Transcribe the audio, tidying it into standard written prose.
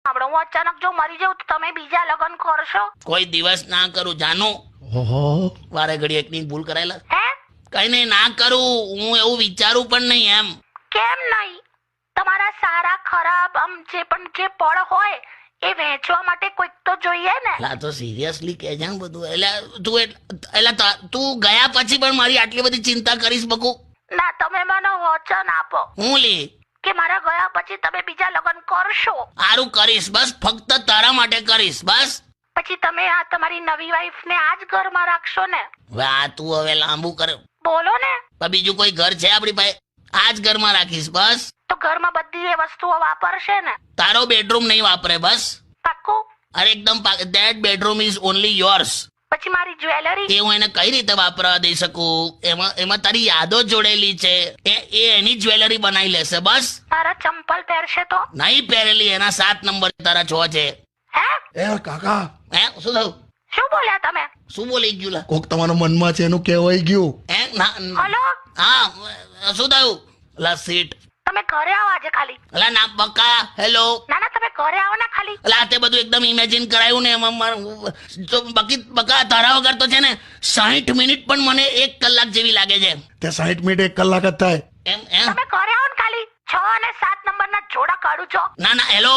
આપણે હું અચાનક જો મરી જાઉં તો તમે બીજા લગ્ન કરશો? કોઈ દિવસ ના કરું જાનું. વારે ઘડી એકની ભૂલ કરાયેલા. હે? કઈ નહીં, ના કરું. હું એવું વિચારું પણ નહીં એમ. કેમ નહીં? તમારા સારા ખરાબ આમ જે પણ જે પળ હોય એ વહેંચવા માટે કોઈક તો જોઈએ ને. લા તો સિરિયસલી કે છે બધું. એટલે તું ગયા પછી પણ મારી આટલી બધી ચિંતા કરીશ બકુ? ના, તમે મને વચન આપો હું લી કે મારા ગયા પછી તમે બીજા લગ્ન કરશો. સારું કરીશ, બસ ફક્ત તારા માટે કરીશ બસ. પછી તમે આ તમારી નવી વાઈફ ને આ જ ઘરમાં રાખશો ને? હવે આ તું હવે લાંબુ કર. બોલો ને. પણ બીજું કોઈ ઘર છે આપણી પાસે? આ જ ઘરમાં રાખીશ બસ. તો ઘરમાં બધી એ વસ્તુઓ વાપરશે ને? તારો બેડરૂમ નહીં વાપરે બસ. પાક્કું? અરે એકદમ that bedroom is only yours. પછી મારી જ્વેલરી? એ હું એને કઈ રીતે વાપરવા દઈ શકું? એમાં તારી યાદો જોડેલી છે. એ એની જ્વેલરી બનાવી લેશે બસ. મારા ચંપલ પહેરશે તો? નહીં પહેરેલી, એના 7 નંબર તારા 6 છે. હે? એ કાકા, હે શું થયું? શું બોલ્યા તમે? શું બોલી ગયું લા? કોક તમારા મનમાં છે એનું કહેવાય ગયું. હે ના હલો, હા શું થયું? લા સીટ. તમે ઘરે આવો આજે ખાલી. અલા ના બકા. હેલો. ના ના, તમે ઘરે આવો ને ખાલી. અલા તે બધું એકદમ ઇમેજિન કરાયું ને એમાં તો બકા તારા વગર તો છે ને 60 મિનિટ પણ મને 1 કલાક જેવી લાગે છે. તે 60 મિનિટ 1 કલાક જ થાય. એમ એમ તમે ઘરે આવો ને ખાલી. 6 અને 7 નંબરના જોડા કાઢું છો. ના હેલો